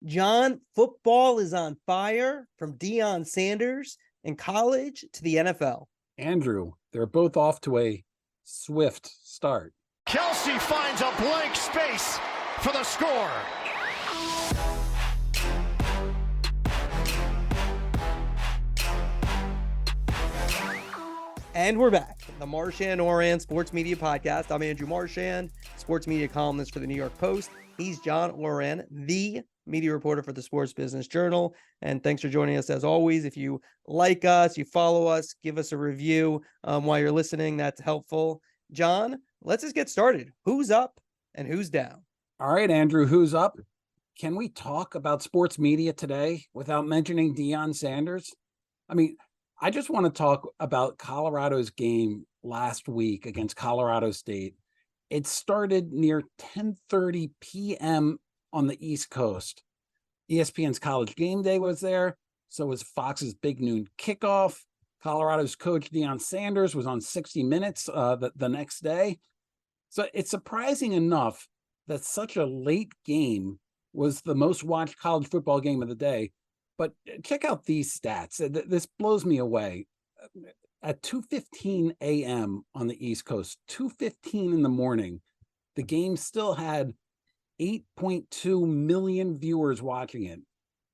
John, football is on fire from Deion Sanders in college to the NFL. Andrew, they're both off to a swift start. Kelsey finds a blank space for the score. And we're back. The Marchand and Ourand Sports Media Podcast. I'm Andrew Marchand, sports media columnist for the New York Post. He's John Ourand, the media reporter for the Sports Business Journal. And thanks for joining us as always. If you like us, you follow us, give us a review while you're listening. That's helpful. John, let's just get started. Who's up and who's down? All right, Andrew, who's up? Can we talk about sports media today without mentioning Deion Sanders? I just want to talk about Colorado's game last week against Colorado State. It started near 10:30 p.m. on the East Coast. ESPN's College Game Day was there. So was Fox's Big Noon Kickoff. Colorado's coach Deion Sanders was on 60 Minutes the next day. So it's surprising enough that such a late game was the most watched college football game of the day. But check out these stats. This blows me away. At 2:15 a.m. on the East Coast, 2:15 in the morning, the game still had 8.2 million viewers watching it.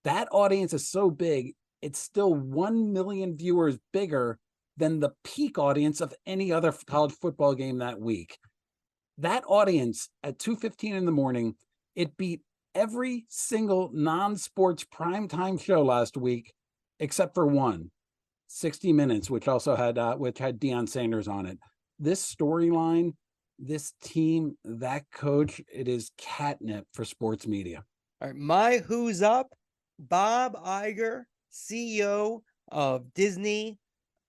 That audience is so big, it's still 1 million viewers bigger than the peak audience of any other college football game that week. That audience at 2:15 in the morning, it beat every single non-sports primetime show last week, except for one, 60 Minutes, which also had Deion Sanders on it. This storyline, this team, that coach, it is catnip for sports media. All right, my who's up, Bob Iger, CEO of Disney,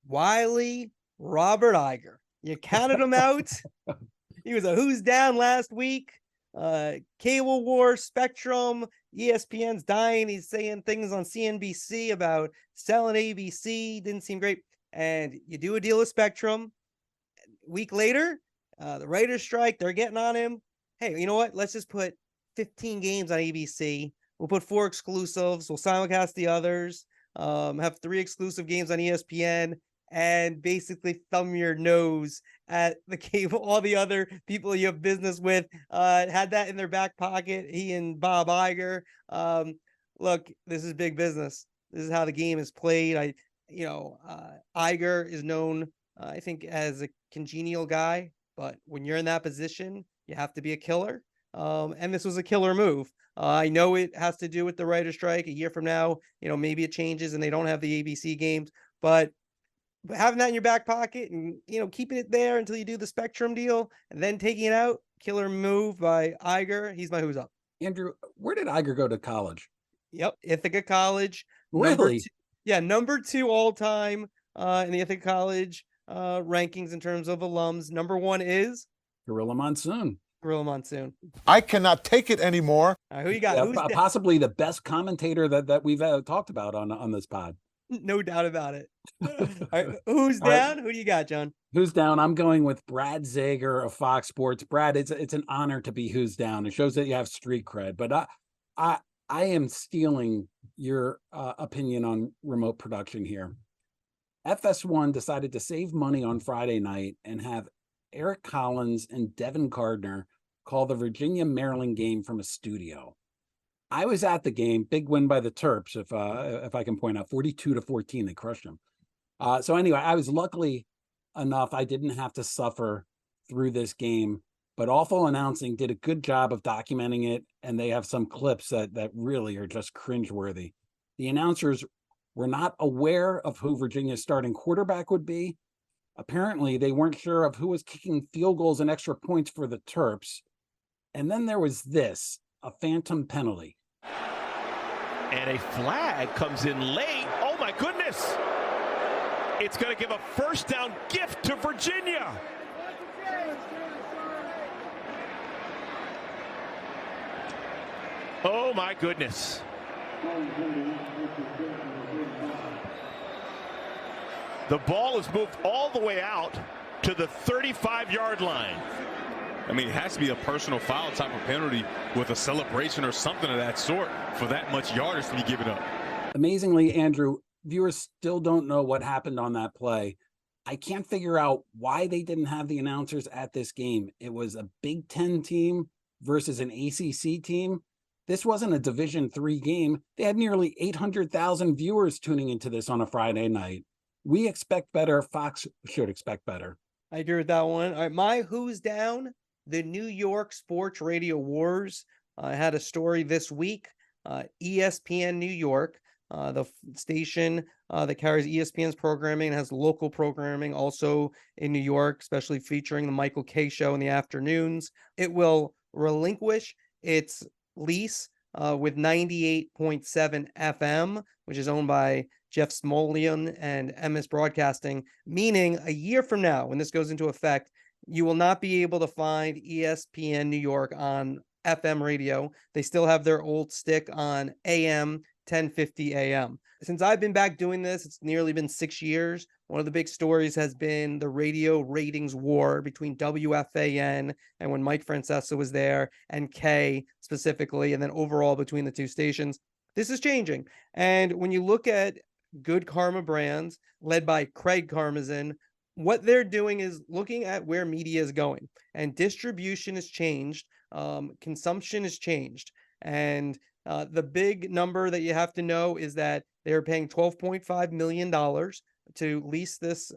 Wiley, Robert Iger. You counted him out. He was a who's down last week. Cable War, Spectrum, ESPN's dying. He's saying things on CNBC about selling ABC. Didn't seem great. And you do a deal with Spectrum. A week later, the writer's strike, they're getting on him. Hey, you know what? Let's just put 15 games on ABC. We'll put 4 exclusives. We'll simulcast the others. Have 3 exclusive games on ESPN. And basically thumb your nose at the cable, all the other people you have business with, had that in their back pocket. He and Bob Iger. Look, this is big business. This is how the game is played. Iger is known, I think, as a congenial guy, but when you're in that position, you have to be a killer. And this was a killer move. I know it has to do with the writer's strike. A year from now, maybe it changes and they don't have the ABC games, but having that in your back pocket and, keeping it there until you do the Spectrum deal and then taking it out, killer move by Iger. He's my who's up. Andrew, where did Iger go to college? Yep, Ithaca College. Really? Number 2 all time in the Ithaca College rankings in terms of alums. Number 1 is Gorilla Monsoon. I cannot take it anymore. Who you got? Possibly the best commentator that we've talked about on this pod. No doubt about it. All right, who's down? Who do you got, John? Who's down? I'm going with Brad Zager of Fox Sports. Brad, it's an honor to be who's down. It shows that you have street cred. But I am stealing your opinion on remote production here. FS1 decided to save money on Friday night and have Eric Collins and Devin Gardner call the Virginia-Maryland game from a studio. I was at the game, big win by the Terps, if I can point out, 42-14, they crushed them. So anyway, I was luckily enough, I didn't have to suffer through this game, but Awful Announcing did a good job of documenting it, and they have some clips that really are just cringeworthy. The announcers were not aware of who Virginia's starting quarterback would be. Apparently, they weren't sure of who was kicking field goals and extra points for the Terps. And then there was this, a phantom penalty. And a flag comes in late. Oh, my goodness. It's going to give a first down gift to Virginia. Oh, my goodness. The ball is moved all the way out to the 35-yard line. I mean, it has to be a personal foul type of penalty with a celebration or something of that sort for that much yardage to be given up. Amazingly, Andrew, viewers still don't know what happened on that play. I can't figure out why they didn't have the announcers at this game. It was a Big Ten team versus an ACC team. This wasn't a Division III game. They had nearly 800,000 viewers tuning into this on a Friday night. We expect better. Fox should expect better. I agree with that one. All right, my who's down, the New York Sports Radio Wars. I had a story this week. ESPN New York, the station that carries ESPN's programming and has local programming also in New York, especially featuring the Michael Kay show in the afternoons. It will relinquish its lease with 98.7 FM, which is owned by Jeff Smolian and MS Broadcasting, meaning a year from now, when this goes into effect, you will not be able to find ESPN New York on FM radio. They still have their old stick on AM 1050 AM. Since I've been back doing this, it's nearly been 6 years. One of the big stories has been the radio ratings war between WFAN and when Mike Francesa was there and K specifically, and then overall between the two stations. This is changing. And when you look at Good Karma Brands, led by Craig Karmazin, what they're doing is looking at where media is going, and distribution has changed. Consumption has changed. And the big number that you have to know is that they're paying $12.5 million to lease this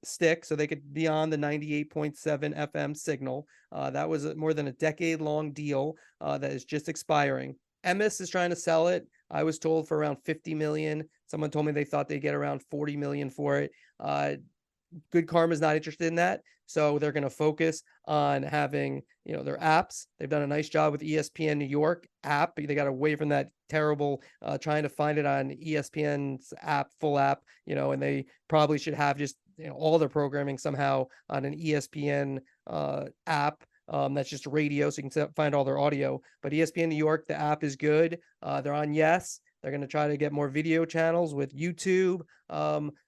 stick so they could be on the 98.7 FM signal. That was more than a decade-long deal that is just expiring. MS is trying to sell it. I was told for around 50 million. Someone told me they thought they'd get around 40 million for it. Good Karma is not interested in that. So they're going to focus on having, their apps. They've done a nice job with ESPN New York app. They got away from that terrible trying to find it on ESPN's app, full app, and they probably should have just all their programming somehow on an ESPN app. That's just radio, so you can find all their audio. But ESPN New York, the app is good. They're on Yes. They're going to try to get more video channels with YouTube.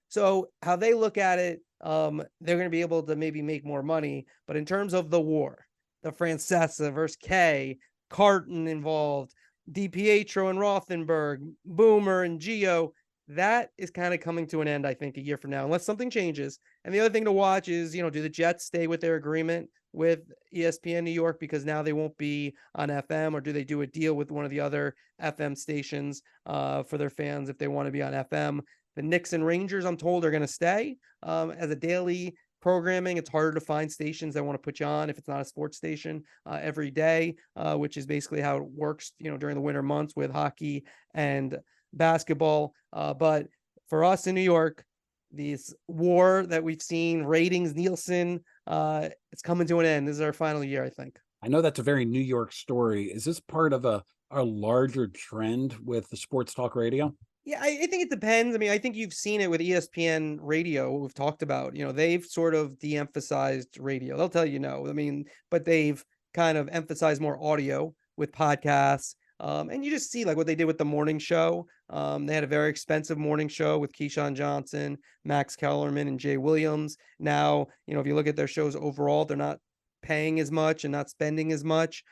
So how they look at it, they're going to be able to maybe make more money. But in terms of the war, the Francesa versus K, Carton involved, DiPietro and Rothenberg, Boomer and Gio, that is kind of coming to an end, I think, a year from now, unless something changes. And the other thing to watch is, do the Jets stay with their agreement with ESPN New York because now they won't be on FM, or do they do a deal with one of the other FM stations for their fans if they want to be on FM? The Knicks and Rangers, I'm told, are going to stay as a daily programming. It's harder to find stations that want to put you on if it's not a sports station every day, which is basically how it works, during the winter months with hockey and basketball. But for us in New York, this war that we've seen, ratings, Nielsen, it's coming to an end. This is our final year, I think. I know that's a very New York story. Is this part of a larger trend with the sports talk radio? Yeah, I think it depends. I mean, I think you've seen it with ESPN radio. We've talked about, they've sort of de-emphasized radio. They'll tell you no. I mean, but they've kind of emphasized more audio with podcasts. And you just see like what they did with the morning show. They had a very expensive morning show with Keyshawn Johnson, Max Kellerman, and Jay Williams. Now, if you look at their shows overall, they're not paying as much and not spending as much.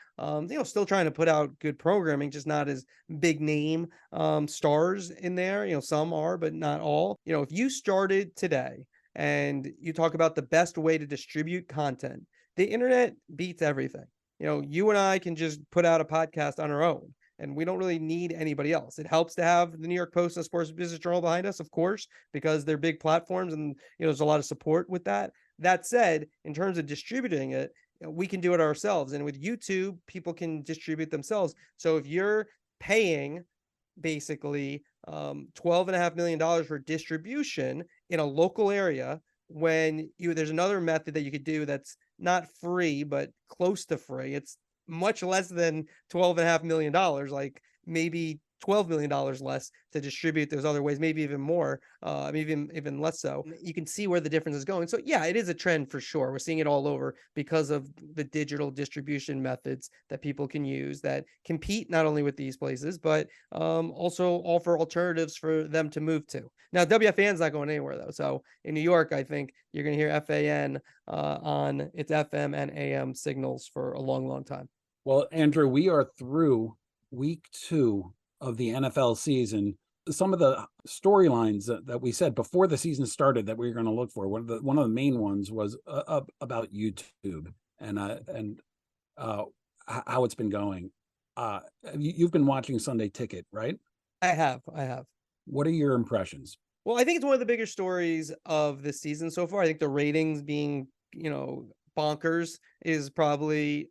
Still trying to put out good programming, just not as big name stars in there. Some are, but not all. If you started today and you talk about the best way to distribute content, the internet beats everything. You and I can just put out a podcast on our own, and we don't really need anybody else. It helps to have the New York Post and Sports Business Journal behind us, of course, because they're big platforms and there's a lot of support with that. That said, in terms of distributing it, we can do it ourselves. And with YouTube, people can distribute themselves. So if you're paying basically $12.5 million for distribution in a local area, there's another method that you could do that's not free, but close to free. It's much less than $12.5 million, like maybe $12 million less to distribute those other ways, maybe even more, even less so. You can see where the difference is going. So yeah, it is a trend for sure. We're seeing it all over because of the digital distribution methods that people can use that compete not only with these places, but also offer alternatives for them to move to. Now, WFAN's not going anywhere though. So in New York, I think you're going to hear FAN on its FM and AM signals for a long, long time. Well, Andrew, we are through week 2 of the NFL season. Some of the storylines that we said before the season started that we were going to look for, one of the main ones was about YouTube and how it's been going. You've been watching Sunday Ticket, right? I have. What are your impressions? Well, I think it's one of the bigger stories of this season so far. I think the ratings being, bonkers is probably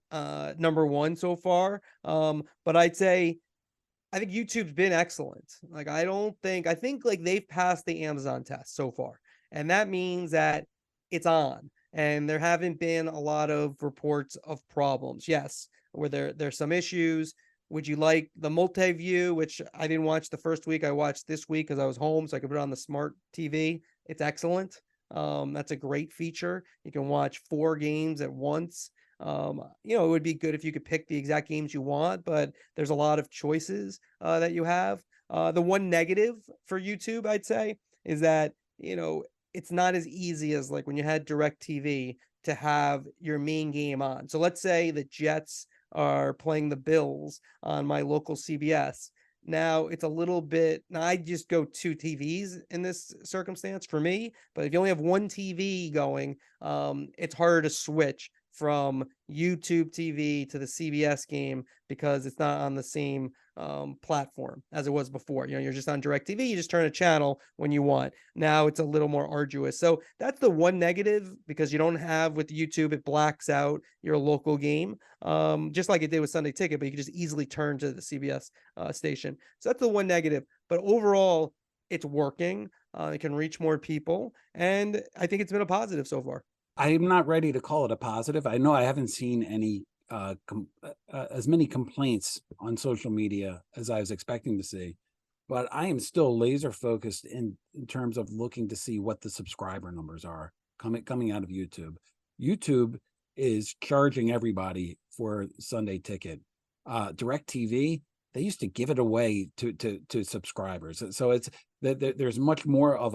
number one so far. But I'd say I think YouTube's been excellent. I think like they've passed the Amazon test so far. And that means that it's on. And there haven't been a lot of reports of problems. Yes, where there's some issues. Would you like the multi-view, which I didn't watch the first week. I watched this week because I was home, so I could put it on the smart TV. It's excellent. That's a great feature. You can watch 4 games at once. It would be good if you could pick the exact games you want, but there's a lot of choices that you have. The one negative for YouTube, I'd say, is that, it's not as easy as like when you had DirecTV to have your main game on. So let's say the Jets are playing the Bills on my local CBS. Now it's a little bit, now I just go 2 TVs in this circumstance for me, but if you only have one TV going, it's harder to switch from YouTube TV to the CBS game because it's not on the same platform as it was before. You're just on DirecTV, you just turn a channel when you want. Now it's a little more arduous. So that's the one negative, because you don't have with YouTube, it blacks out your local game, just like it did with Sunday Ticket, but you can just easily turn to the CBS station. So that's the one negative. But overall, it's working. It can reach more people. And I think it's been a positive so far. I'm not ready to call it a positive. I know I haven't seen any as many complaints on social media as I was expecting to see, but I am still laser focused in terms of looking to see what the subscriber numbers are coming out of YouTube. YouTube is charging everybody for Sunday Ticket. DirecTV, they used to give it away to subscribers, so it's there's much more of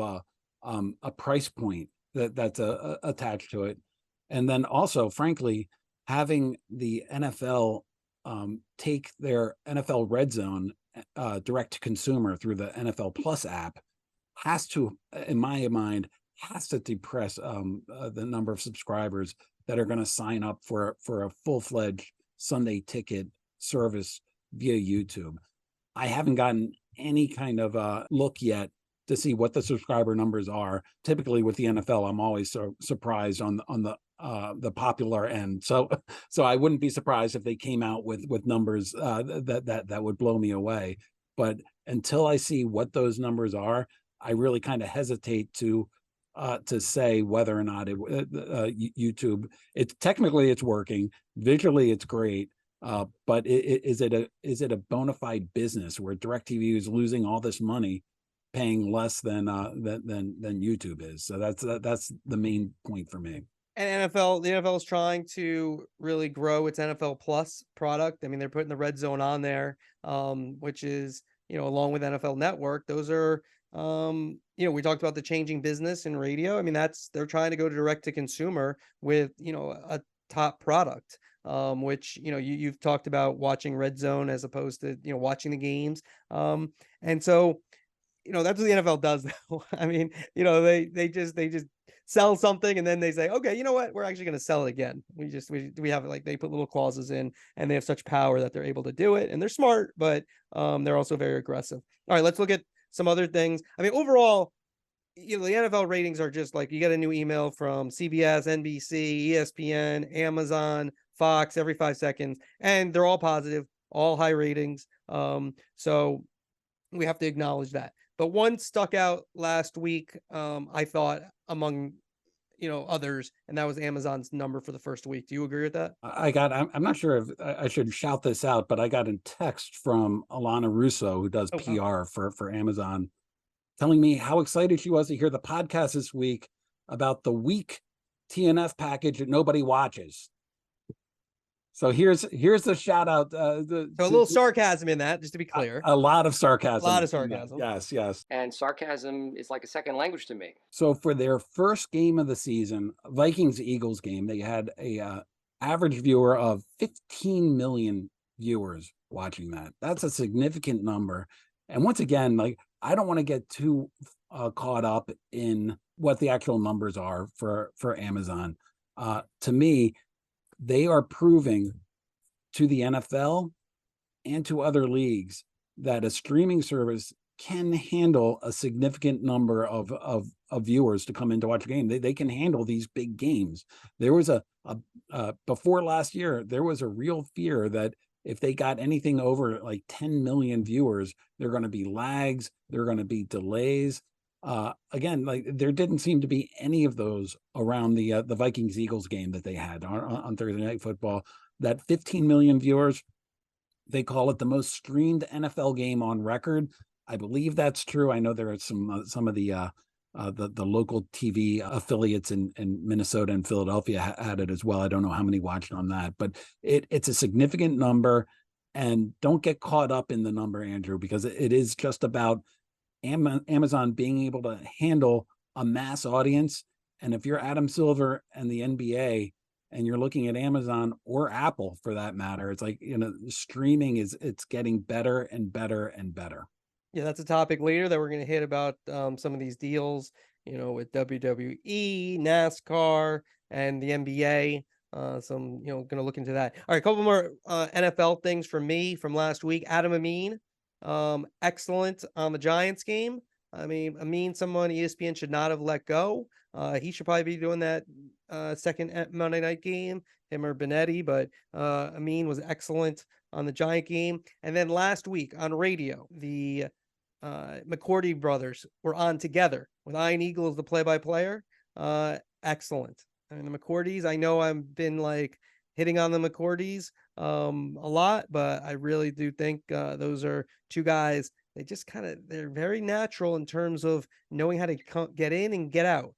a price point that's attached to it. And then also, frankly, having the NFL take their NFL Red Zone direct to consumer through the NFL Plus app has to, in my mind, has to depress the number of subscribers that are going to sign up for a full-fledged Sunday Ticket service via YouTube. I haven't gotten any kind of look yet to see what the subscriber numbers are. Typically with the NFL, I'm always so surprised on the popular end. So I wouldn't be surprised if they came out with numbers that would blow me away. But until I see what those numbers are, I really kind of hesitate to say whether or not YouTube. It's technically it's working. Visually, it's great. But is it a bona fide business where DirecTV is losing all this money, paying less than YouTube is? So that's the main point for me. And the NFL is trying to really grow its NFL Plus product. I mean, they're putting the Red Zone on there, which is, along with NFL Network. Those are, we talked about the changing business in radio. I mean, they're trying to go direct to consumer with, a top product, which, you've talked about watching Red Zone as opposed to, watching the games. And so, that's what the NFL does now. I mean, they just sell something and then they say, okay, you know what? We're actually going to sell it again. We have it, like, they put little clauses in and they have such power that they're able to do it, and they're smart, but they're also very aggressive. All right, let's look at some other things. I mean, overall, the NFL ratings are just like, you get a new email from CBS, NBC, ESPN, Amazon, Fox every 5 seconds, and they're all positive, all high ratings. So we have to acknowledge that. But one stuck out last week, I thought, among others, and that was Amazon's number for the first week. Do you agree with that? I'm not sure if I should shout this out, but I got a text from Alana Russo, who does PR for Amazon, telling me how excited she was to hear the podcast this week about the week TNF package that nobody watches. So here's the shout out. So a little sarcasm in that, just to be clear. A lot of sarcasm. A lot of sarcasm. Yes. And sarcasm is like a second language to me. So for their first game of the season, Vikings-Eagles game, they had a average viewer of 15 million viewers watching that. That's a significant number. And once again, like, I don't want to get too caught up in what the actual numbers are for Amazon. To me, they are proving to the NFL and to other leagues that a streaming service can handle a significant number of viewers to come in to watch a game. They can handle these big games. There was before last year, there was a real fear that if they got anything over like 10 million viewers, there are going to be lags, there are going to be delays. Again, like, there didn't seem to be any of those around the Vikings-Eagles game that they had on Thursday Night Football. That 15 million viewers, they call it the most streamed NFL game on record. I believe that's true. I know there are some of the local TV affiliates in Minnesota and Philadelphia had it as well. I don't know how many watched on that, but it's a significant number. And don't get caught up in the number, Andrew, because it is just about Amazon being able to handle a mass audience. And if you're Adam Silver and the NBA and you're looking at Amazon or Apple for that matter, it's like, streaming it's getting better and better and better. Yeah, that's a topic later that we're going to hit about some of these deals, with WWE, NASCAR, and the NBA. So I'm, going to look into that. All right, a couple more NFL things from me from last week. Adam Amin, excellent on the Giants game. I mean, Amin, someone ESPN should not have let go. He should probably be doing that second Monday night game, him or Benetti, but Amin was excellent on the Giant game. And then last week on radio, the McCourty brothers were on together with Ian Eagle as the play-by-player. Excellent. I mean, the McCourtys, I know I've been like hitting on the McCourtys a lot, but I really do think those are two guys. They're very natural in terms of knowing how to get in and get out.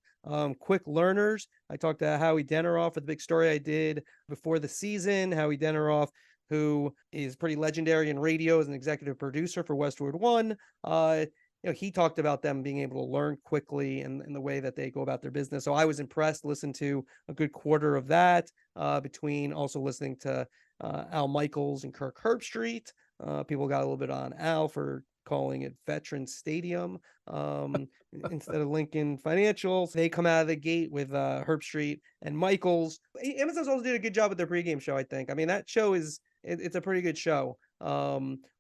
Quick learners. I talked to Howie Deneroff for the big story I did before the season. Howie Deneroff, who is pretty legendary in radio as an executive producer for Westwood One. He talked about them being able to learn quickly and the way that they go about their business. So I was impressed, listened to a good quarter of that, between also listening to Al Michaels and Kirk Herbstreit. People got a little bit on Al for calling it Veterans Stadium instead of Lincoln Financial. They come out of the gate with Herbstreit and Michaels. Amazon's also did a good job with their pregame show, I think. I mean, that show it's a pretty good show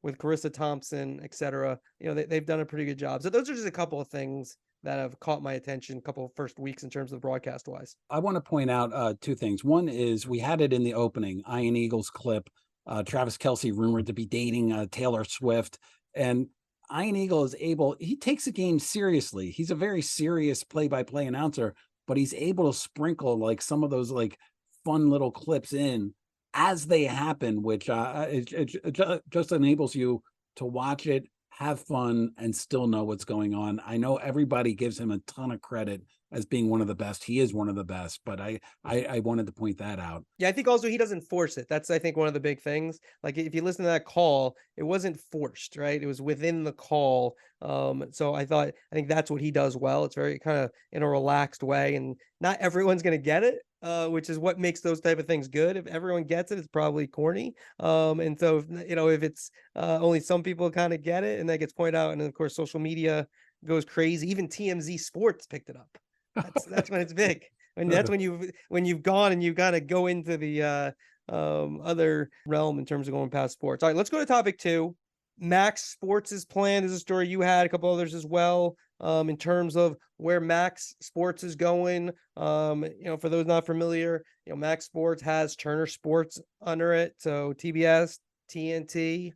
with Carissa Thompson, etc. They've done a pretty good job. So those are just a couple of things that have caught my attention, a couple of first weeks in terms of broadcast wise. I want to point out two things. One is we had it in the opening, Ian Eagle's clip, Travis Kelce rumored to be dating Taylor Swift. And Ian Eagle he takes the game seriously. He's a very serious play-by-play announcer, but he's able to sprinkle like some of those like fun little clips in as they happen, which it just enables you to watch it, have fun, and still know what's going on. I know everybody gives him a ton of credit as being one of the best. He is one of the best, but I wanted to point that out. Yeah, I think also he doesn't force it. That's, I think, one of the big things. Like, if you listen to that call, it wasn't forced, right? It was within the call. So I think that's what he does well. It's very kind of in a relaxed way, and not everyone's going to get it, which is what makes those type of things good. If everyone gets it, it's probably corny. And so, if it's only some people kind of get it and that gets pointed out, and then of course, social media goes crazy. Even TMZ Sports picked it up. That's when it's big. And that's when you've gone and you got to go into the other realm in terms of going past sports. All right, let's go to topic 2. Max Sports' plan is a story you had, a couple others as well, in terms of where Max Sports is going. For those not familiar, Max Sports has Turner Sports under it. So TBS, TNT,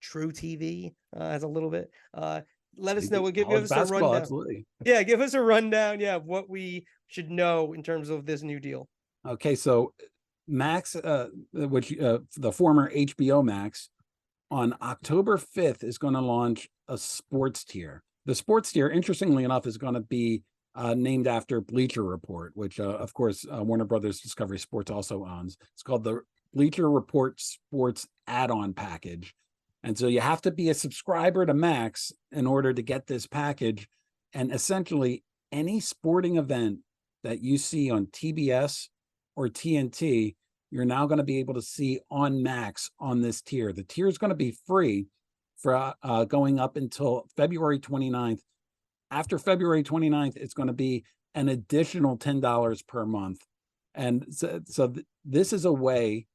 True TV has a little bit. let us know. We'll give College us a basketball, rundown. absolutely. Yeah, give us a rundown. Yeah, of what we should know in terms of this new deal. Okay, so Max, the former HBO Max, on October 5th is going to launch a sports tier. The sports tier, interestingly enough, is going to be named after Bleacher Report, which, of course, Warner Brothers Discovery Sports also owns. It's called the Bleacher Report Sports Add-on Package. And so you have to be a subscriber to Max in order to get this package. And essentially, any sporting event that you see on TBS or TNT, you're now going to be able to see on Max on this tier. The tier is going to be free for going up until February 29th. After February 29th, it's going to be an additional $10 per month. And so this is a way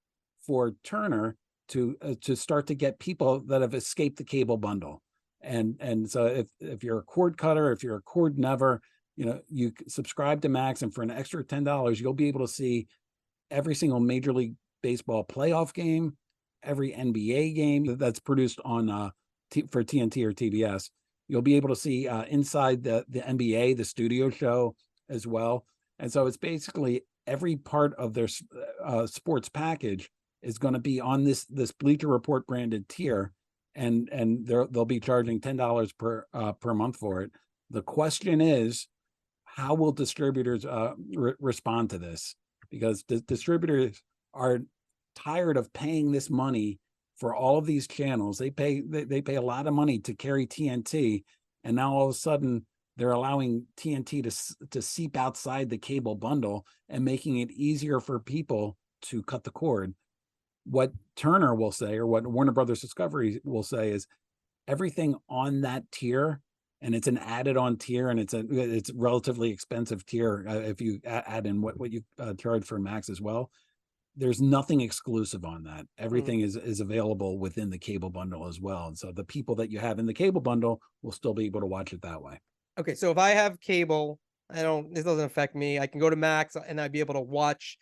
for Turner to start to get people that have escaped the cable bundle. And so if you're a cord cutter, if you're a cord never, you subscribe to Max, and for an extra $10, you'll be able to see every single Major League Baseball playoff game, every NBA game that's produced on for TNT or TBS. You'll be able to see inside the NBA, the studio show as well. And so it's basically every part of their sports package is going to be on this Bleacher Report branded tier, and they'll be charging $10 per month for it. The question is, how will distributors respond to this? Because distributors are tired of paying this money for all of these channels. They pay a lot of money to carry TNT, and now all of a sudden they're allowing TNT to seep outside the cable bundle and making it easier for people to cut the cord. What Turner will say, or what Warner Brothers Discovery will say, is everything on that tier, and it's an added on tier, and it's a relatively expensive tier if you add in what you charge for Max as well. There's nothing exclusive on that. Everything is available within the cable bundle as well. And so the people that you have in the cable bundle will still be able to watch it that way. Okay, so if I have cable, this doesn't affect me. I can go to Max and I'd be able to watch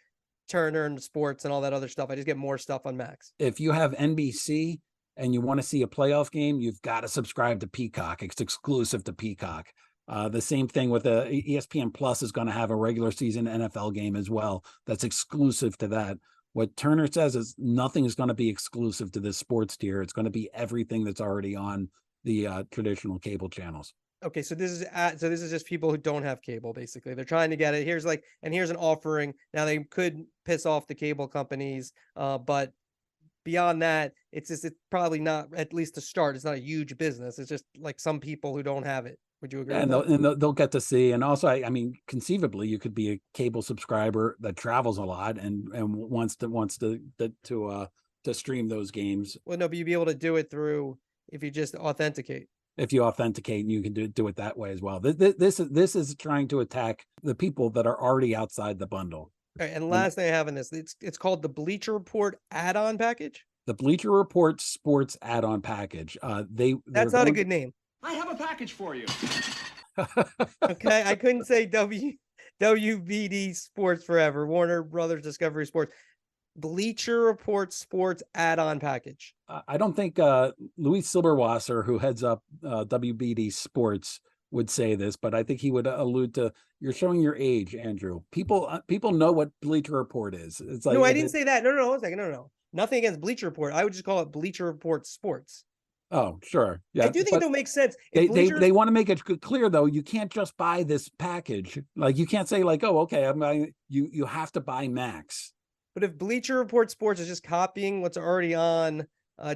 Turner and sports and all that other stuff. I just get more stuff on Max. If you have NBC and you want to see a playoff game, you've got to subscribe to Peacock. It's exclusive to Peacock. The same thing with ESPN Plus is going to have a regular season NFL game as well. That's exclusive to that. What Turner says is nothing is going to be exclusive to this sports tier. It's going to be everything that's already on the traditional cable channels. Okay, so this is just people who don't have cable. Basically, they're trying to get it. Here's an offering. Now they could piss off the cable companies, but beyond that, it's probably not, at least to start. It's not a huge business. It's just like some people who don't have it. Would you agree? And they'll get to see. And also, I mean, conceivably, you could be a cable subscriber that travels a lot and wants to stream those games. Well, no, but you'd be able to do it through if you just authenticate. If you authenticate, you can do it that way as well. This is trying to attack the people that are already outside the bundle. All right, and last thing I have in this, it's called the Bleacher Report add-on package. The Bleacher Report Sports add-on package. That's not a good name. I have a package for you. Okay, I couldn't say WBD Sports forever. Warner Brothers Discovery Sports. Bleacher Report Sports add-on package. I don't think Luis Silberwasser, who heads up WBD Sports, would say this, but I think he would allude to, you're showing your age, Andrew. People know what Bleacher Report is. It's like, no, I didn't say that. No, 1 second. No. Nothing against Bleacher Report. I would just call it Bleacher Report Sports. Oh, sure. Yeah, I do think it don't make sense. They want to make it clear, though. You can't just buy this package. Like, you can't say like, oh, okay, I'm buying. You have to buy Max. But if Bleacher Report Sports is just copying what's already on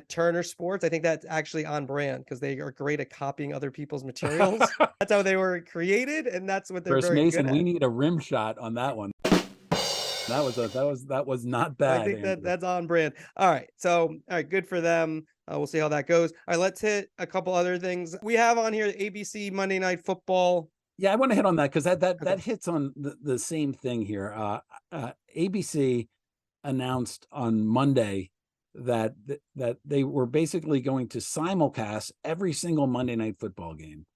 Turner Sports, I think that's actually on brand, because they are great at copying other people's materials. That's how they were created, and that's what they're Chris very Mason, good at. we need a rim shot on that one. That was not bad. I think that's on brand. All right, good for them. We'll see how that goes. All right, let's hit a couple other things. We have on here ABC Monday Night Football. Yeah, I want to hit on that because that hits on the same thing here. ABC announced on Monday that they were basically going to simulcast every single Monday Night Football game.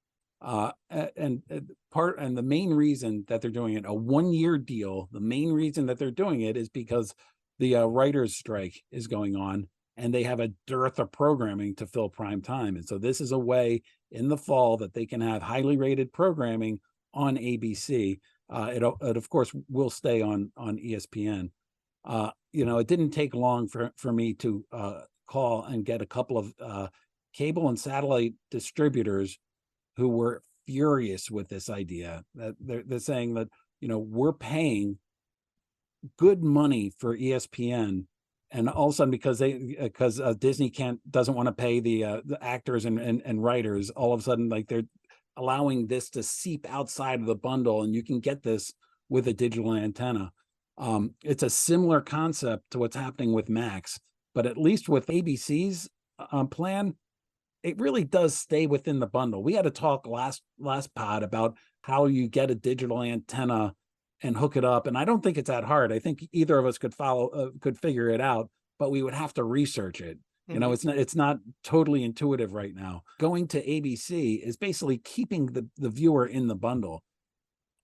And the main reason that they're doing it, a 1-year deal, the main reason that they're doing it is because the writers' strike is going on. and they have a dearth of programming to fill prime time. And so this is a way in the fall that they can have highly rated programming on ABC. It of course will stay on ESPN. It didn't take long for me to call and get a couple of cable and satellite distributors who were furious with this idea. That they're saying that, we're paying good money for ESPN, and all of a sudden because Disney doesn't want to pay the actors and writers, all of a sudden, like, they're allowing this to seep outside of the bundle, and you can get this with a digital antenna. It's a similar concept to what's happening with Max, but at least with ABC's plan, it really does stay within the bundle. We had a talk last pod about how you get a digital antenna and hook it up, and I don't think it's that hard. I think either of us could figure it out, but we would have to research it. Mm-hmm. It's not totally intuitive right now. Going to ABC is basically keeping the viewer in the bundle.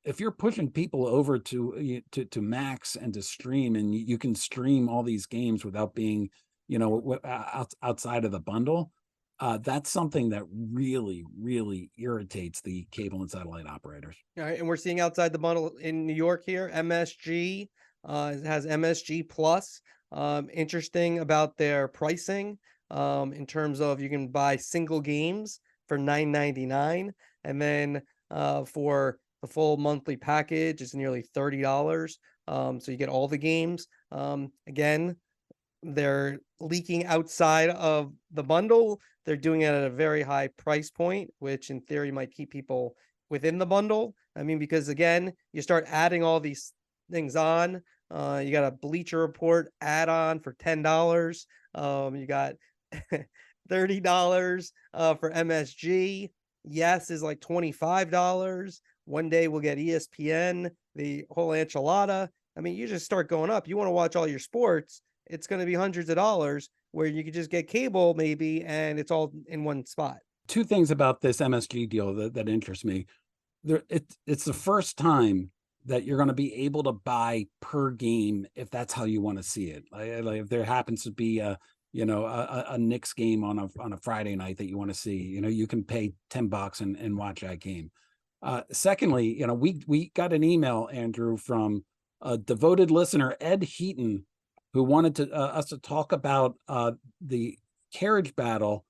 If you're pushing people over to Max and to stream, and you can stream all these games without being, outside of the bundle, that's something that really, really irritates the cable and satellite operators. All right, and we're seeing outside the bundle in New York here, MSG has MSG Plus. Interesting about their pricing in terms of you can buy single games for $9.99, and then for the full monthly package, it's nearly $30. So you get all the games. Again, they're leaking outside of the bundle. They're doing it at a very high price point, which in theory might keep people within the bundle. I mean, because again, you start adding all these things on. You got a Bleacher Report add-on for $10. You got $30 for MSG. Yes is like $25. One day we'll get ESPN, the whole enchilada. I mean, you just start going up. You want to watch all your sports, it's going to be hundreds of dollars, where you could just get cable maybe, and it's all in one spot. Two things about this MSG deal that interest me. It's the first time that you're going to be able to buy per game if that's how you want to see it. Like if there happens to be a Knicks game on a Friday night that you want to see, you can pay $10 and watch that game. Secondly, we got an email, Andrew, from a devoted listener, Ed Heaton, who wanted us to talk about the carriage battle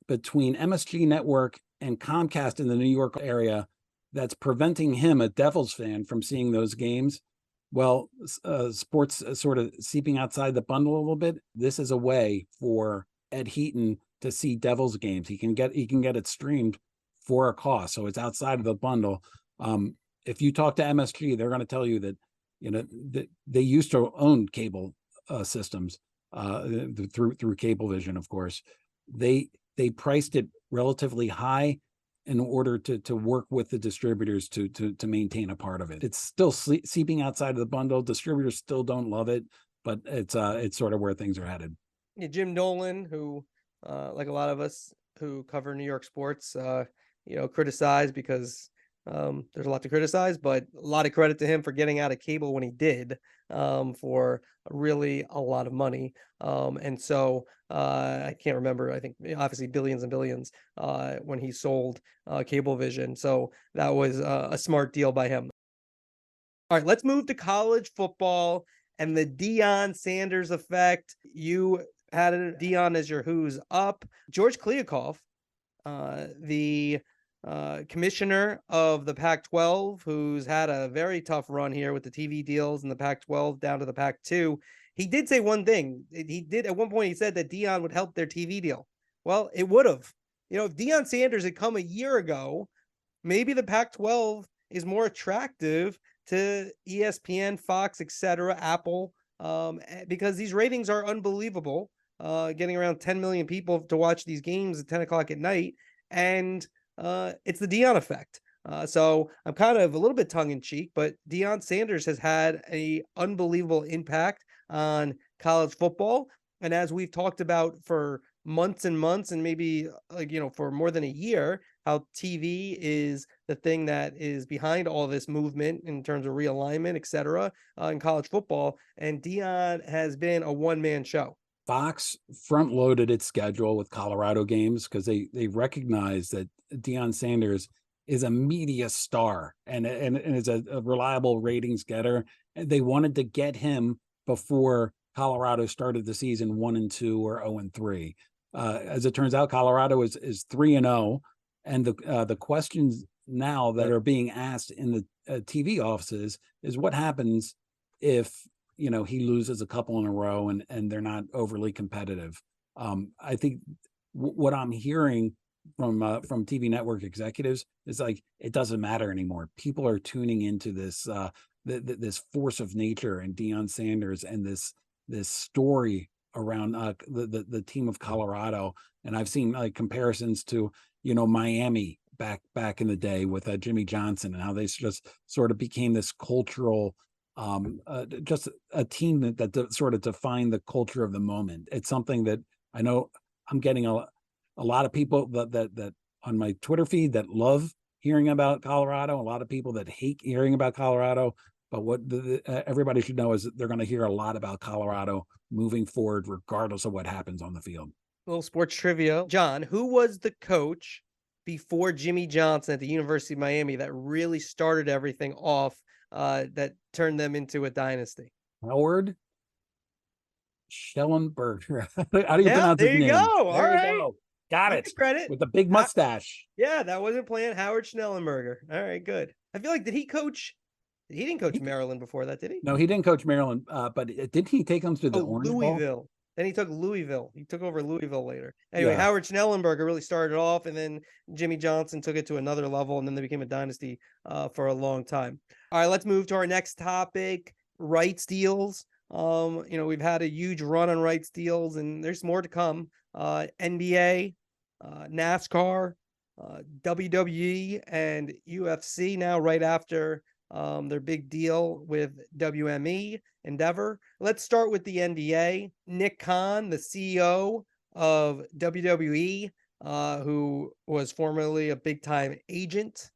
between MSG Network and Comcast in the New York area that's preventing him, a Devils fan, from seeing those games. Well, sports sort of seeping outside the bundle a little bit. This is a way for Ed Heaton to see Devils games. He can get it streamed for a cost, so it's outside of the bundle. If you talk to MSG, they're going to tell you that they used to own cable systems through Cablevision, of course. They priced it relatively high in order to work with the distributors to maintain a part of it. It's still seeping outside of the bundle. Distributors still don't love it, but it's sort of where things are headed. Yeah, Jim Nolan, who like a lot of us who cover New York sports, criticized because there's a lot to criticize, but a lot of credit to him for getting out of cable when he did, for really a lot of money. And so I can't remember, I think obviously billions and billions when he sold Cablevision. So that was a smart deal by him. All right, let's move to college football and the Deion Sanders effect. You had Deion as your who's up. George Kliavkoff, the commissioner of the Pac-12, who's had a very tough run here with the TV deals in the Pac-12 down to the Pac-2. He did say one thing. He did at one point, he said that Deion would help their TV deal. Well, it would have. If Deion Sanders had come a year ago, maybe the Pac-12 is more attractive to ESPN, Fox, etc., Apple, because these ratings are unbelievable. Getting around 10 million people to watch these games at 10 o'clock at night. And it's the Deion effect. So I'm kind of a little bit tongue in cheek, but Deion Sanders has had an unbelievable impact on college football. And as we've talked about for months and months, and maybe for more than a year, how TV is the thing that is behind all this movement in terms of realignment, etc., in college football. And Deion has been a one-man show. Fox front loaded its schedule with Colorado games because they recognize that Deion Sanders is a media star and is a reliable ratings getter. And they wanted to get him before Colorado started the season 1-2 or 0-3. As it turns out, Colorado is 3-0, and the questions now that are being asked in the TV offices is what happens if he loses a couple in a row and they're not overly competitive. I think what I'm hearing from TV network executives is like it doesn't matter anymore. People are tuning into this this force of nature and Deion Sanders and this story around the team of Colorado. And I've seen like comparisons to Miami back in the day with Jimmy Johnson and how they just sort of became this cultural just a team that sort of defined the culture of the moment. It's something that I know I'm getting a lot of people that on my Twitter feed that love hearing about Colorado, a lot of people that hate hearing about Colorado. But what everybody should know is that they're going to hear a lot about Colorado moving forward, regardless of what happens on the field. A little sports trivia. John, who was the coach before Jimmy Johnson at the University of Miami that really started everything off that turned them into a dynasty? Howard Schellenberger. How do you pronounce his name? There you go. All right. Got it. Credit. With the big mustache. Yeah, that wasn't planned. Howard Schnellenberger. All right, good. I feel like, did he coach? He didn't coach Maryland before that, did he? No, he didn't coach Maryland, but didn't he take them to the Orange Louisville. Bowl? Then he took Louisville. He took over Louisville later. Anyway, Yeah. Howard Schnellenberger really started off, and then Jimmy Johnson took it to another level, and then they became a dynasty for a long time. All right, let's move to our next topic, rights deals. We've had a huge run on rights deals, and there's more to come. NBA, NASCAR, WWE, and UFC now right after their big deal with WME Endeavor. Let's start with the NBA. Nick Khan, the CEO of WWE, who was formerly a big-time agent.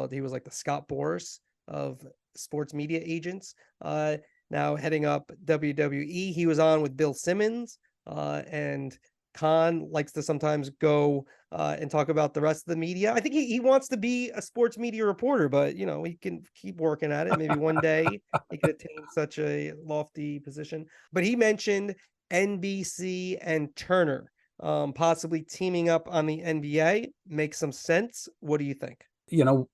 He was like the Scott Boras of sports media agents. Now heading up WWE. He was on with Bill Simmons, and Khan likes to sometimes go and talk about the rest of the media. I think he wants to be a sports media reporter, but he can keep working at it. Maybe one day he could attain such a lofty position. But he mentioned NBC and Turner possibly teaming up on the NBA. Makes some sense. What do you think?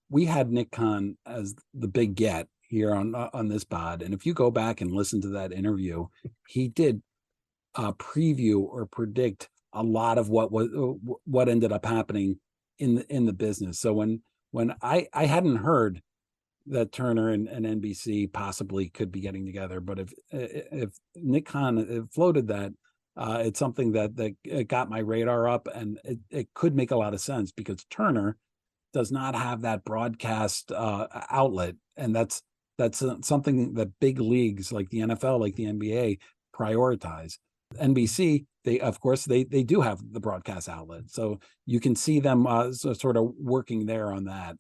We had Nick Khan as the big get here on this pod, and if you go back and listen to that interview, he did preview or predict a lot of what ended up happening in the business. So when I hadn't heard that Turner and NBC possibly could be getting together, but if Nick Khan floated that, it's something that got my radar up, and it could make a lot of sense because Turner does not have that broadcast outlet, and that's something that big leagues like the NFL, like the NBA, prioritize. NBC, they do have the broadcast outlet, so you can see them sort of working there on that.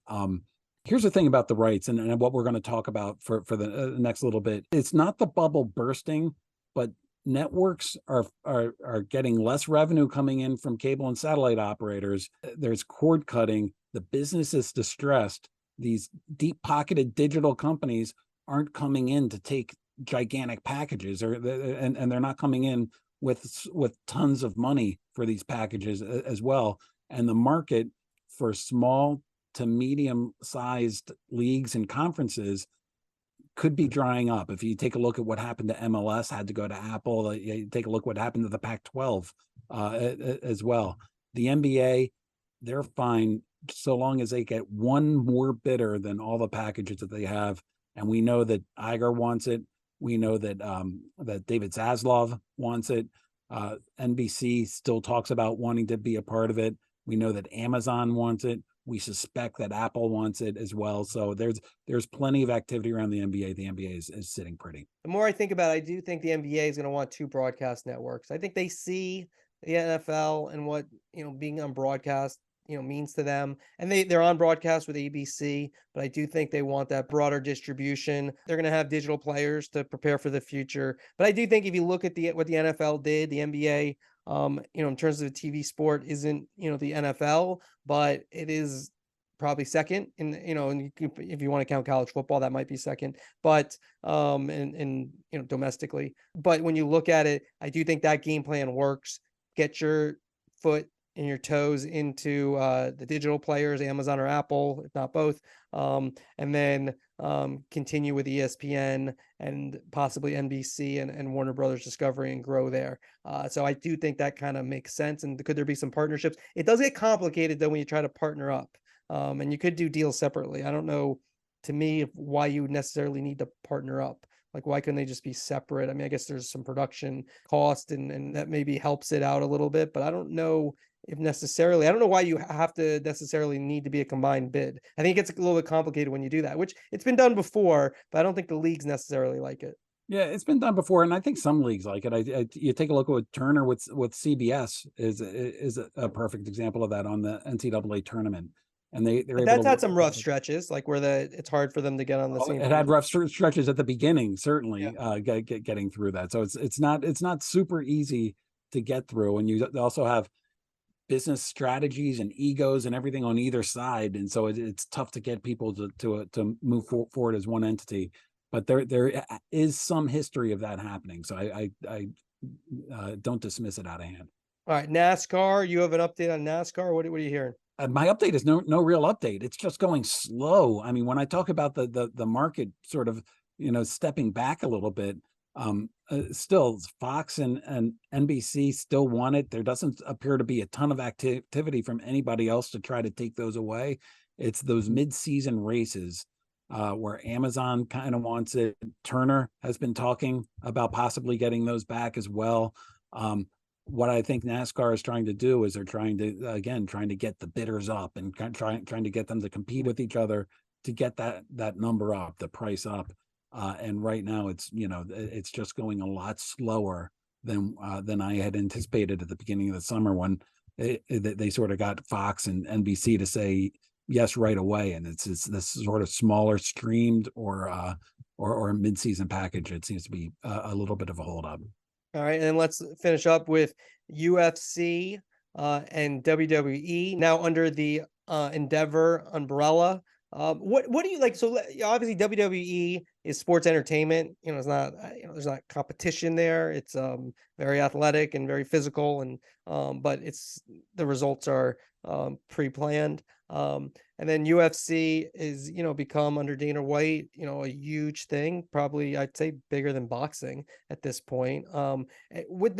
Here's the thing about the rights and what we're going to talk about for the next little bit. It's not the bubble bursting, but networks are getting less revenue coming in from cable and satellite operators. There's cord cutting. The business is distressed. These deep-pocketed digital companies aren't coming in to take gigantic packages, and they're not coming in with tons of money for these packages as well. And the market for small to medium-sized leagues and conferences could be drying up. If you take a look at what happened to MLS, had to go to Apple. You take a look what happened to the Pac-12 as well. The NBA, they're fine so long as they get one more bidder than all the packages that they have. And we know that Iger wants it. We know that that David Zaslav wants it. NBC still talks about wanting to be a part of it. We know that Amazon wants it. We suspect that Apple wants it as well. So there's plenty of activity around the NBA. The NBA is sitting pretty. The more I think about it, I do think the NBA is going to want two broadcast networks. I think they see the NFL and what being on broadcast means to them. And they're on broadcast with ABC, but I do think they want that broader distribution. They're going to have digital players to prepare for the future. But I do think if you look at what the NFL did, the NBA, in terms of a TV sport isn't, the NFL, but it is probably second and if you want to count college football, that might be second, but and domestically. But when you look at it, I do think that game plan works. Get your foot and your toes into the digital players, Amazon or Apple, if not both, and then continue with ESPN and possibly NBC and Warner Brothers Discovery and grow there. So I do think that kind of makes sense. And could there be some partnerships? It does get complicated though when you try to partner up. And you could do deals separately. I don't know, to me, why you necessarily need to partner up. Like, why couldn't they just be separate? I mean, I guess there's some production cost and that maybe helps it out a little bit, but I don't know if necessarily, I don't know why you have to necessarily need to be a combined bid. I think it gets a little bit complicated when you do that, which it's been done before, but I don't think the leagues necessarily like it. Yeah, it's been done before, and I think some leagues like it. You take a look at Turner with CBS is a perfect example of that on the NCAA tournament. And that's had some rough stretches, like where it's hard for them to get on the same. It had rough stretches at the beginning, certainly, getting through that. So it's not super easy to get through, and you also have business strategies and egos and everything on either side, and so it's tough to get people to move forward as one entity. But there is some history of that happening, so I don't dismiss it out of hand. All right, NASCAR. You have an update on NASCAR. What are you hearing? My update is no real update. It's just going slow. I mean, when I talk about the market sort of, stepping back a little bit, still Fox and NBC still want it. There doesn't appear to be a ton of activity from anybody else to try to take those away. It's those mid-season races where Amazon kind of wants it. Turner has been talking about possibly getting those back as well. What I think NASCAR is trying to do is they're trying to get the bidders up and trying to get them to compete with each other to get that number up, the price up. And right now it's just going a lot slower than I had anticipated at the beginning of the summer when they sort of got Fox and NBC to say yes right away. And it's this sort of smaller streamed or mid-season package. It seems to be a little bit of a holdup. All right, and let's finish up with UFC and WWE now under the Endeavor umbrella. What do you like? So obviously WWE is sports entertainment. It's not there's not competition there. It's very athletic and very physical, and but the results are pre-planned. And then UFC is, become under Dana White, a huge thing, probably I'd say bigger than boxing at this point. With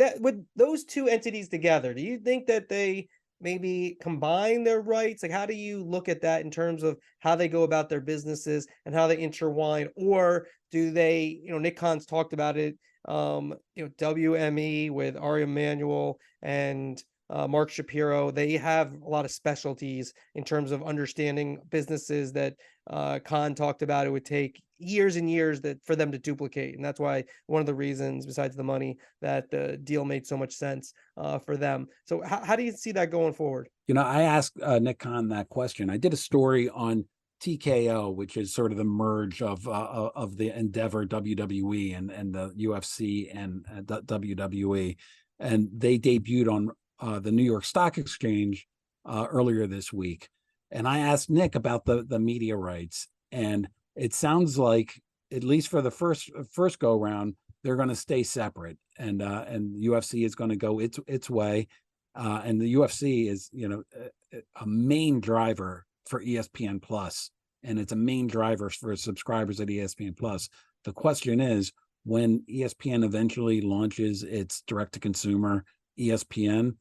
those two entities together, do you think that they maybe combine their rights? Like, how do you look at that in terms of how they go about their businesses and how they intertwine? Or do they, Nick Khan's talked about it, WME with Ari Emanuel and Mark Shapiro, they have a lot of specialties in terms of understanding businesses that Khan talked about. It would take years and years for them to duplicate. And that's why one of the reasons, besides the money, that the deal made so much sense for them. So how do you see that going forward? I asked Nick Khan that question. I did a story on TKO, which is sort of the merge of the Endeavor WWE and the UFC and WWE. And they debuted on the New York Stock Exchange earlier this week. And I asked Nick about the media rights, and it sounds like, at least for the first go round, they're going to stay separate, and UFC is going to go its way, and the UFC is a main driver for ESPN Plus, and it's a main driver for subscribers at ESPN Plus. The question is, when ESPN eventually launches its direct to consumer ESPN,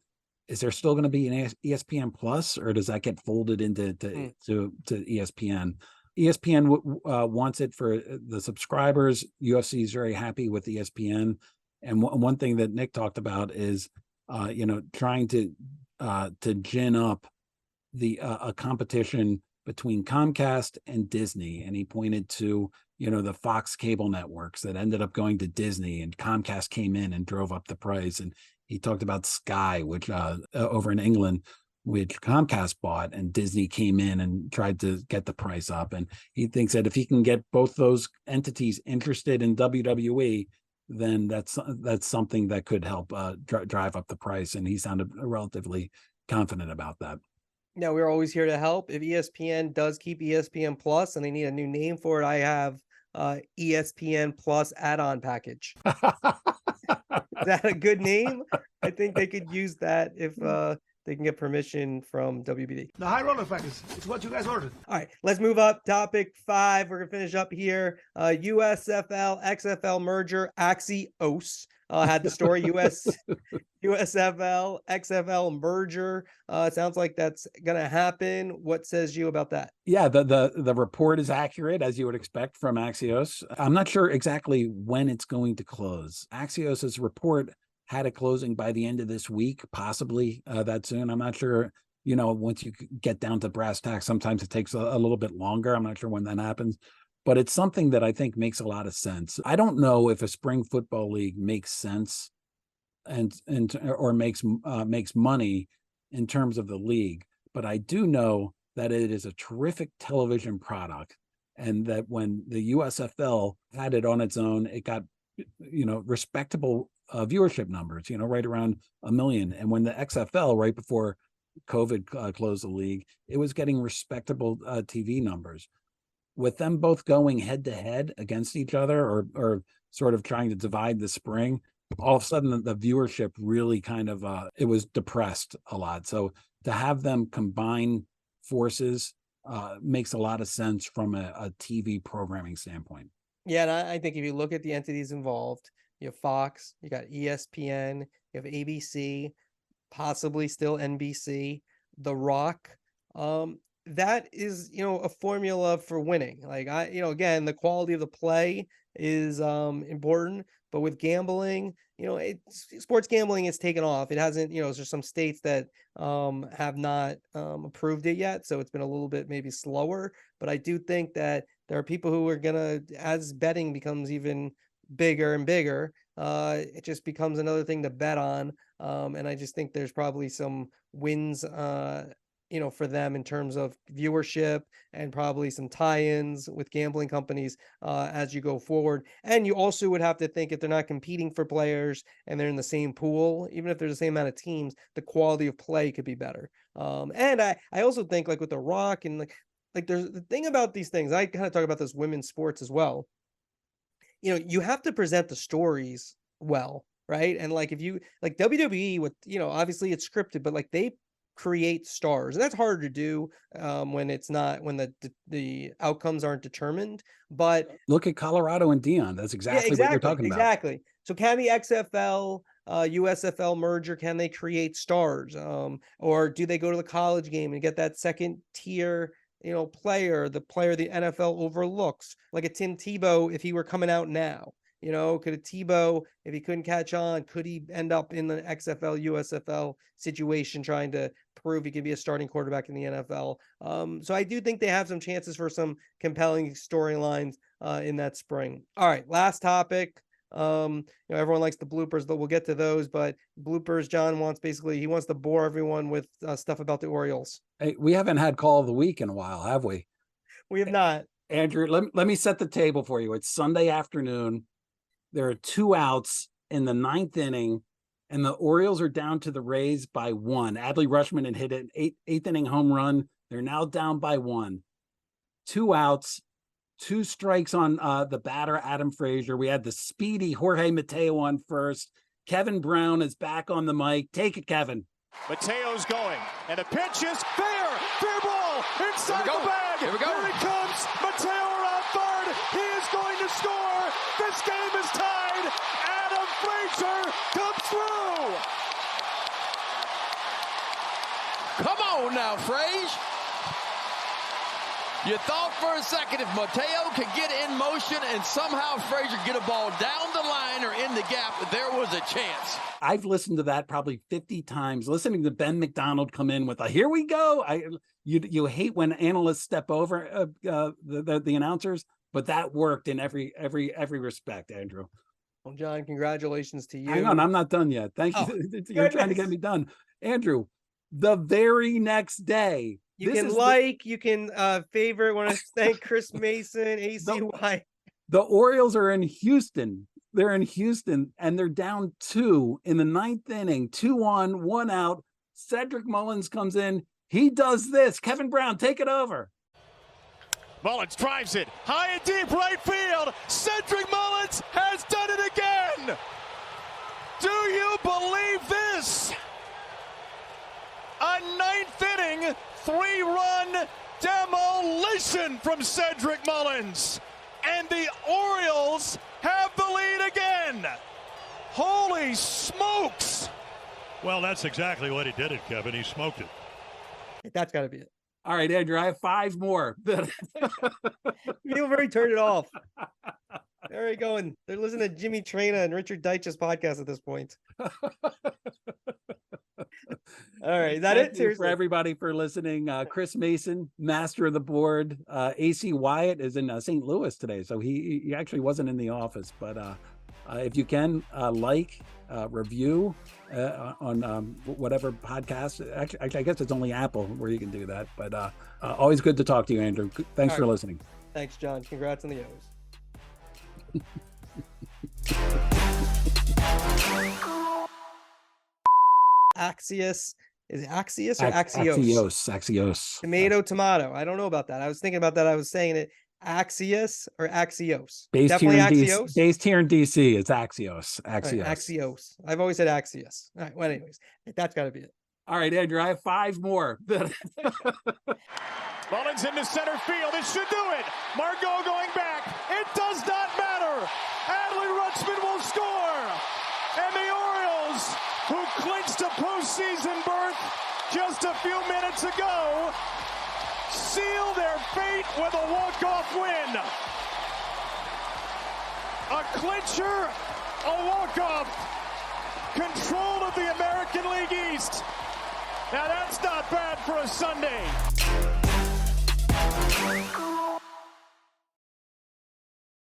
is there still going to be an ESPN Plus, or does that get folded into to ESPN? ESPN wants it for the subscribers. UFC is very happy with ESPN. And one thing that Nick talked about is, trying to gin up a competition between Comcast and Disney. And he pointed to, the Fox cable networks that ended up going to Disney, and Comcast came in and drove up the price. And he talked about Sky, which over in England which Comcast bought, and Disney came in and tried to get the price up. And he thinks that if he can get both those entities interested in WWE, then that's something that could help drive up the price. And he sounded relatively confident about that. Yeah, we're always here to help. If ESPN does keep ESPN Plus and they need a new name for it, I have ESPN Plus add-on package. Is that a good name? I think they could use that if they can get permission from WBD. The high roller factors. It's what you guys ordered. All right, let's move up. Topic 5. We're gonna finish up here. USFL-XFL merger. Axios had the story. USFL-XFL merger. It sounds like that's gonna happen. What says you about that? Yeah, the report is accurate, as you would expect from Axios. I'm not sure exactly when it's going to close. Axios's report had a closing by the end of this week, possibly that soon. I'm not sure. Once you get down to brass tacks, sometimes it takes a little bit longer. I'm not sure when that happens, but it's something that I think makes a lot of sense. I don't know if a spring football league makes sense or makes money in terms of the league, but I do know that it is a terrific television product, and that when the USFL had it on its own, it got respectable viewership numbers, right around 1 million. And when the XFL, right before COVID closed the league, it was getting respectable TV numbers. With them both going head to head against each other, or sort of trying to divide the spring, all of a sudden the viewership really kind of it was depressed a lot. So to have them combine forces makes a lot of sense from a TV programming standpoint. Yeah, and I think if you look at the entities involved, you have Fox, you got ESPN, you have ABC, possibly still NBC, The Rock. That is, a formula for winning. Like again, the quality of the play is important, but with gambling, sports gambling is taken off. It hasn't, there's some states that have not approved it yet, so it's been a little bit maybe slower. But I do think that there are people who are gonna, as betting becomes even bigger and bigger, it just becomes another thing to bet on. And I just think there's probably some wins, for them in terms of viewership, and probably some tie-ins with gambling companies as you go forward. And you also would have to think, if they're not competing for players and they're in the same pool, even if there's the same amount of teams, the quality of play could be better. And I also think, like with The Rock, and like there's the thing about these things, I kind of talk about this women's sports as well. You have to present the stories well, right? And like if you like WWE with, obviously it's scripted, but like they create stars, and that's hard to do when the outcomes aren't determined. But look at Colorado and Deion. That's exactly what you're talking about. Exactly. So can the XFL USFL merger, can they create stars, or do they go to the college game and get that second tier player, the player the NFL overlooks, like a Tim Tebow if he were coming out now? Could a Tebow, if he couldn't catch on, could he end up in the XFL, USFL situation trying to prove he could be a starting quarterback in the NFL? So I do think they have some chances for some compelling storylines in that spring. All right, last topic. Everyone likes the bloopers, but we'll get to those. But bloopers, John wants to bore everyone with stuff about the Orioles. Hey, we haven't had call of the week in a while, have we? We have not. Andrew, let me set the table for you. It's Sunday afternoon. There are 2 outs in the 9th inning, and the Orioles are down to the Rays by 1. Adley Rutschman had hit an 8th inning home run. They're now down by 1. 2 outs, 2 strikes on the batter, Adam Frazier. We had the speedy Jorge Mateo on first. Kevin Brown is back on the mic. Take it, Kevin. Mateo's going, and the pitch is fair ball inside the bag. Here we go. Here it comes. Mateo around third. He is going to score. This game is tied. Adam Frazier comes through. Come on now, Frazier. You thought for a second if Mateo could get in motion and somehow Frazier get a ball down the line or in the gap, there was a chance. I've listened to that probably 50 times, listening to Ben McDonald come in with a "here we go." You hate when analysts step over the announcers, but that worked in every respect, Andrew. Well, John, congratulations to you. Hang on, I'm not done yet. Thank you. You're trying to get me done. Andrew, the very next day. You can favorite. Want to thank Chris Mason, ACY. The Orioles are in Houston. They're in Houston, and they're down 2 in the 9th inning, 2-1, 1 out. Cedric Mullins comes in. He does this. Kevin Brown, take it over. Mullins drives it high and deep right field. Cedric Mullins has done it again. Do you believe this? A 9th inning, 3-run demolition from Cedric Mullins. And the Orioles have the lead again. Holy smokes. Well, that's exactly what he did it, Kevin. He smoked it. That's got to be it. All right, Andrew, I have 5 more. You've already turned it off. They're going. They're listening to Jimmy Traina and Richard Deitch's podcast at this point. All right, is that Thank it? you for everybody for listening. Chris Mason, master of the board. AC Wyatt is in St. Louis today, so he actually wasn't in the office. But if you can, review on whatever podcast. Actually, I guess it's only Apple where you can do that. But always good to talk to you, Andrew. Thanks for listening. Thanks, John. Congrats on the O's. Axios. Is it Axios or Axios? Axios. Tomato. I don't know about that. I was thinking about that. I was saying it Axios or Axios. Based Definitely Axios. Axios. Based here in DC, it's Axios. Axios. Right, Axios. I've always said Axios. All right. Well, anyways, that's got to be it. All right, Andrew, I have 5 more. Mullins into center field. It should do it. Margot going back. It does not matter. Adley Rutschman will score. And the Orioles, who clinched a postseason berth just a few minutes ago, seal their fate with a walk-off win. A clincher, a walk-off. Control of the American League East. Now that's not bad for a Sunday.